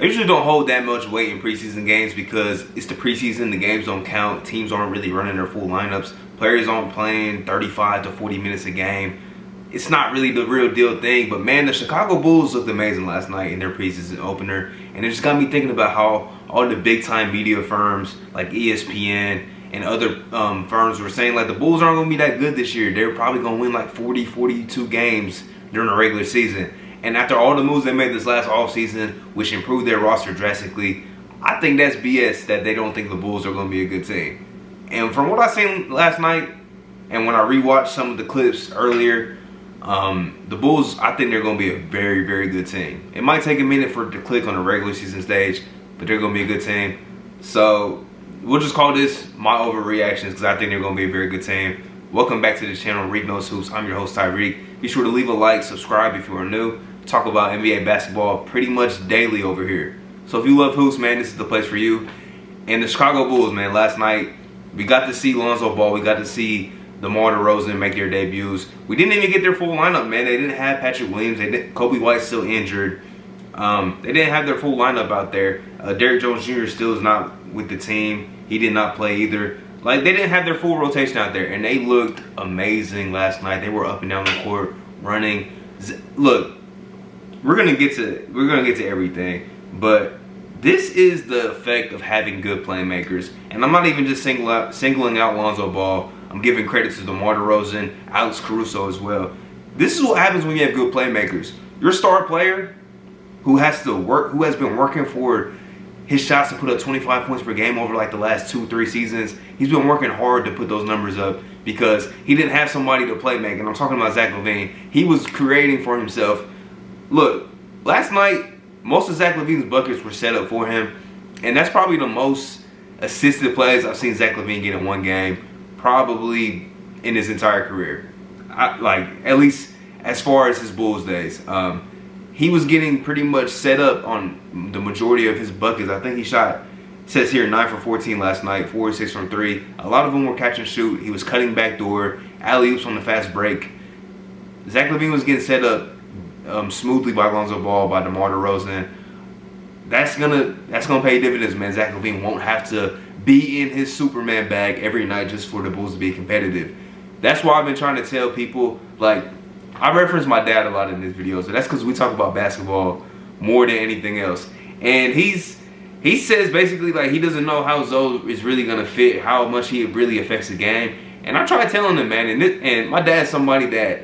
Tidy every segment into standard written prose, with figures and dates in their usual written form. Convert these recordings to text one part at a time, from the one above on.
I usually don't hold that much weight in preseason games because it's the preseason, the games don't count, teams aren't really running their full lineups, players aren't playing 35 to 40 minutes a game. It's not really the real deal thing, but man, the Chicago Bulls looked amazing last night in their preseason opener, and it just got me thinking about how all the big time media firms like ESPN and other firms were saying like the Bulls aren't going to be that good this year. They're probably going to win like 40, 42 games during the regular season. And after all the moves they made this last offseason, which improved their roster drastically, I think that's BS that they don't think the Bulls are going to be a good team. And from what I seen last night, and when I rewatched some of the clips earlier, the Bulls, I think they're going to be a very, very good team. It might take a minute for it to click on the regular season stage, but they're going to be a good team. So we'll just call this my overreactions because I think they're going to be a very good team. Welcome back to the channel, Reek Knows Hoops. I'm your host, Tyreek. Be sure to leave a like, subscribe if you are new. Talk about NBA basketball pretty much daily over here. So if you love hoops, man, this is the place for you. And the Chicago Bulls, man, last night we got to see Lonzo ball. We got to see DeMar DeRozan make their debuts. We didn't even get their full lineup, man. They didn't have Patrick Williams. Kobe White's still injured. They didn't have their full lineup out there. Derek Jones Jr. still is not with the team. He did not play either. Like, they didn't have their full rotation out there, and they looked amazing last night. They were up and down the court running. Look, we're gonna get to everything, but this is the effect of having good playmakers. And I'm not even just singling out Lonzo Ball. I'm giving credit to DeMar DeRozan, Alex Caruso as well. This is what happens when you have good playmakers. Your star player who has been working for his shots to put up 25 points per game over like the last 2-3 seasons. He's been working hard to put those numbers up because he didn't have somebody to play make. And I'm talking about Zach Levine. He was creating for himself. Look, last night, most of Zach Levine's buckets were set up for him. And that's probably the most assisted plays I've seen Zach Levine get in one game, probably in his entire career. At least as far as his Bulls days. He was getting pretty much set up on the majority of his buckets. I think he shot, it says here, 9 for 14 last night, 4 or 6 from 3. A lot of them were catch and shoot. He was cutting backdoor, alley-oops on the fast break. Zach Levine was getting set up smoothly by Lonzo Ball, by DeMar DeRozan. That's gonna pay dividends, man. Zach Levine won't have to be in his Superman bag every night just for the Bulls to be competitive. That's why I've been trying to tell people, like, I reference my dad a lot in these videos, and that's because we talk about basketball more than anything else. And he says basically like he doesn't know how Zoe is really gonna fit, how much he really affects the game. And I try telling him, man, and my dad's somebody that,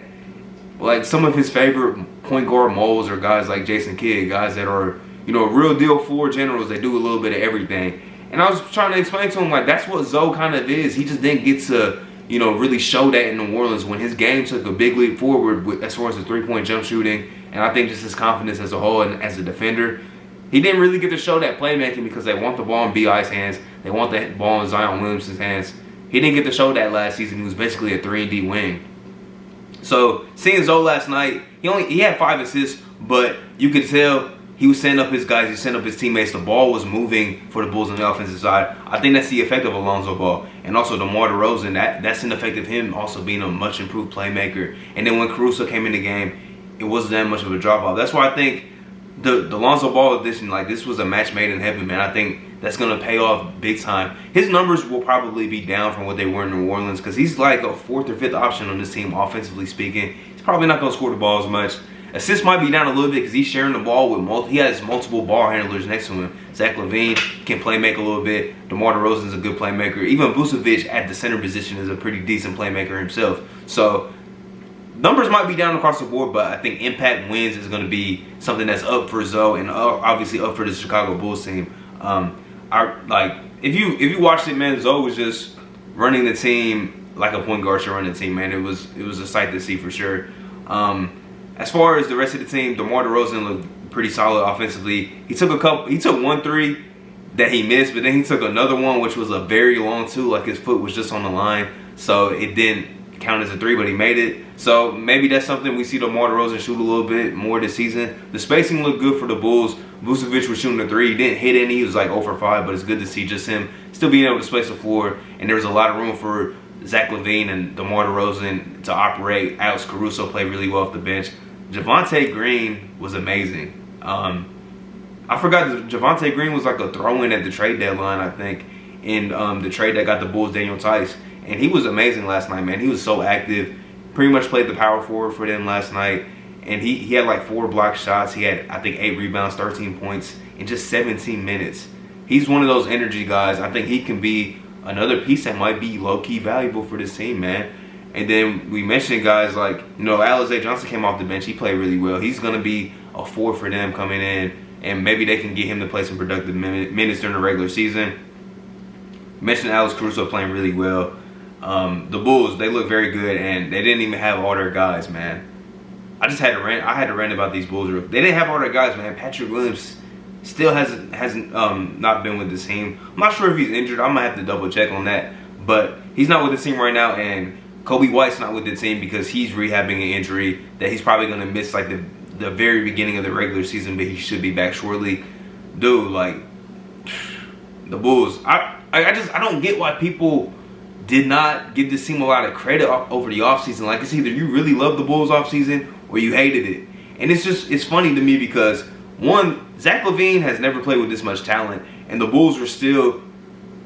like, some of his favorite point guard molds are guys like Jason Kidd, guys that are, you know, real deal floor generals that do a little bit of everything. And I was trying to explain to him, like, that's what Zoe kind of is. He just didn't get to, you know, really show that in New Orleans when his game took a big leap forward as far as the three-point jump shooting, and I think just his confidence as a whole and as a defender. He didn't really get to show that playmaking because they want the ball in B.I.'s hands. They want the ball in Zion Williamson's hands. He didn't get to show that last season. He was basically a 3-and-D wing. So seeing Zoe last night, he had 5 assists, but you could tell he was setting up his guys, he was setting up his teammates. The ball was moving for the Bulls on the offensive side. I think that's the effect of Lonzo Ball. And also DeMar DeRozan, that's an effect of him also being a much improved playmaker. And then when Caruso came in the game, it wasn't that much of a drop off. That's why I think the Lonzo Ball edition, like, this was a match made in heaven, man. I think that's going to pay off big time. His numbers will probably be down from what they were in New Orleans because he's like a 4th or 5th option on this team, offensively speaking. He's probably not going to score the ball as much. Assists might be down a little bit because he's sharing the ball with he has multiple ball handlers next to him. Zach Levine can play make a little bit. DeMar DeRozan is a good playmaker. Even Vucevic at the center position is a pretty decent playmaker himself. So numbers might be down across the board, but I think impact wins is going to be something that's up for Zoe and obviously up for the Chicago Bulls team. If you watched it, man, Zoe was just running the team like a point guard should run the team, man. It was a sight to see for sure. As far as the rest of the team, DeMar DeRozan looked pretty solid offensively. He took 1 3 that he missed, but then he took another one, which was a very long 2, like his foot was just on the line. So it didn't count as a 3, but he made it. So maybe that's something we see DeMar DeRozan shoot a little bit more this season. The spacing looked good for the Bulls. Vucevic was shooting a 3. He didn't hit any. He was like 0 for 5, but it's good to see just him still being able to space the floor. And there was a lot of room for Zach Levine and DeMar DeRozan to operate. Alex Caruso played really well off the bench. Javonte Green was amazing. I forgot that Javonte Green was like a throw-in at the trade deadline, I think, in the trade that got the Bulls Daniel Tice. And he was amazing last night, man. He was so active. Pretty much played the power forward for them last night. And he had like 4 blocked shots. He had, I think, 8 rebounds, 13 points in just 17 minutes. He's one of those energy guys. I think he can be another piece that might be low-key valuable for this team, man. And then we mentioned guys like, you know, Alize Johnson came off the bench. He played really well. He's going to be a 4 for them coming in. And maybe they can get him to play some productive minutes during the regular season. Mentioned Alex Caruso playing really well. The Bulls, they look very good, and they didn't even have all their guys, man. I just had to rant. I had to rant about these Bulls. They didn't have all their guys, man. Patrick Williams still hasn't not been with this team. I'm not sure if he's injured. I'm gonna have to double check on that. But he's not with the team right now, and Kobe White's not with the team because he's rehabbing an injury that he's probably gonna miss like the very beginning of the regular season, but he should be back shortly. Dude, like the Bulls, I don't get why people did not give this team a lot of credit over the offseason. Like, it's either you really love the Bulls offseason or you hated it. And it's funny to me because, one, Zach Levine has never played with this much talent, and the Bulls were still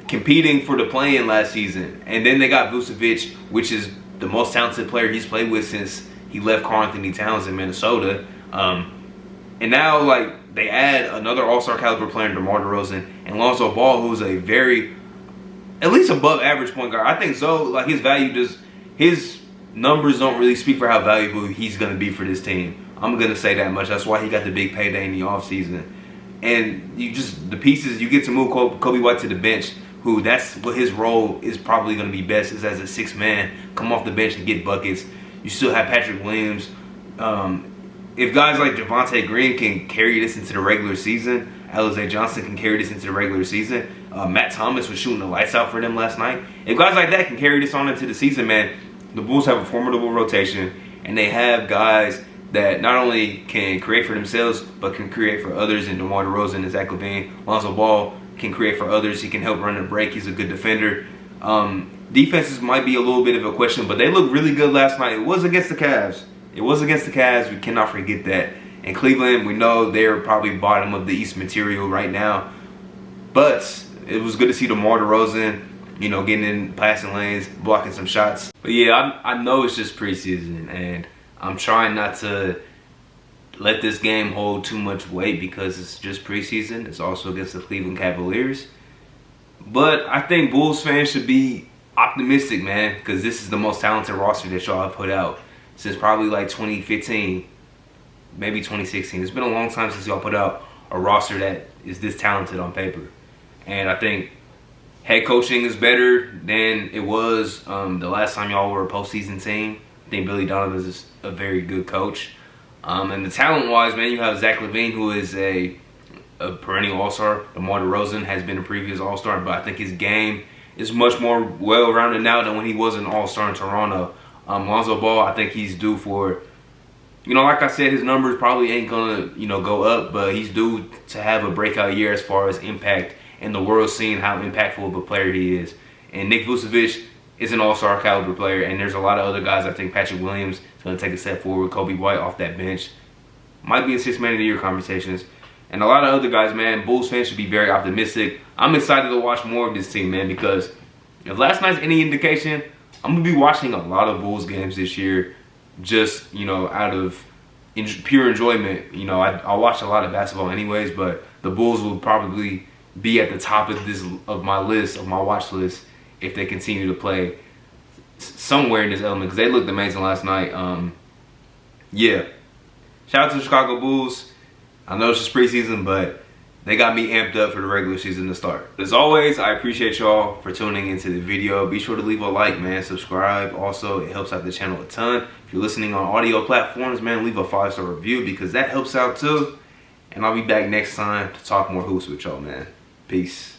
competing for the play-in last season. And then they got Vucevic, which is the most talented player he's played with since he left Karl-Anthony Towns in Minnesota. And now, like, they add another all-star caliber player in DeMar DeRozan and Lonzo Ball, who's a very, at least above average point guard. I think so. Like, his numbers don't really speak for how valuable he's going to be for this team. I'm going to say that much. That's why he got the big payday in the offseason. And the pieces, you get to move Kobe White to the bench, who that's what his role is probably going to be best, is as a 6th man, come off the bench and get buckets. You still have Patrick Williams. If guys like Javonte Green can carry this into the regular season, Alize Johnson can carry this into the regular season. Matt Thomas was shooting the lights out for them last night. If guys like that can carry this on into the season, man, the Bulls have a formidable rotation, and they have guys that not only can create for themselves, but can create for others in DeMar DeRozan and Zach Levine. Lonzo Ball can create for others. He can help run the break. He's a good defender. Defenses might be a little bit of a question, but they looked really good last night. It was against the Cavs. We cannot forget that. And Cleveland, we know they're probably bottom of the East material right now. But it was good to see DeMar DeRozan, you know, getting in passing lanes, blocking some shots. But yeah, I know it's just preseason, and I'm trying not to let this game hold too much weight because it's just preseason. It's also against the Cleveland Cavaliers. But I think Bulls fans should be optimistic, man, because this is the most talented roster that y'all have put out since probably like 2015, maybe 2016. It's been a long time since y'all put out a roster that is this talented on paper. And I think head coaching is better than it was the last time y'all were a postseason team. I think Billy Donovan is a very good coach. And the talent-wise, man, you have Zach Levine, who is a perennial all-star. DeMar DeRozan has been a previous all-star, but I think his game is much more well-rounded now than when he was an all-star in Toronto. Lonzo Ball, I think he's due for, you know, like I said, his numbers probably ain't gonna, you know, go up, but he's due to have a breakout year as far as impact and the world seeing how impactful of a player he is. And Nick Vucevic is an all-star caliber player, and there's a lot of other guys. I think Patrick Williams is going to take a step forward. Kobe White off that bench might be in 6th man of the year conversations. And a lot of other guys, man. Bulls fans should be very optimistic. I'm excited to watch more of this team, man, because if last night's any indication, I'm going to be watching a lot of Bulls games this year just, you know, out of pure enjoyment. You know, I watch a lot of basketball anyways, but the Bulls will probably be at the top of my watch list if they continue to play somewhere in this element, because they looked amazing last night. Yeah. Shout out to the Chicago Bulls. I know it's just preseason, but they got me amped up for the regular season to start. As always, I appreciate y'all for tuning into the video. Be sure to leave a like, man. Subscribe. Also, it helps out the channel a ton. If you're listening on audio platforms, man, leave a 5-star review because that helps out too. And I'll be back next time to talk more hoops with y'all, man. Peace.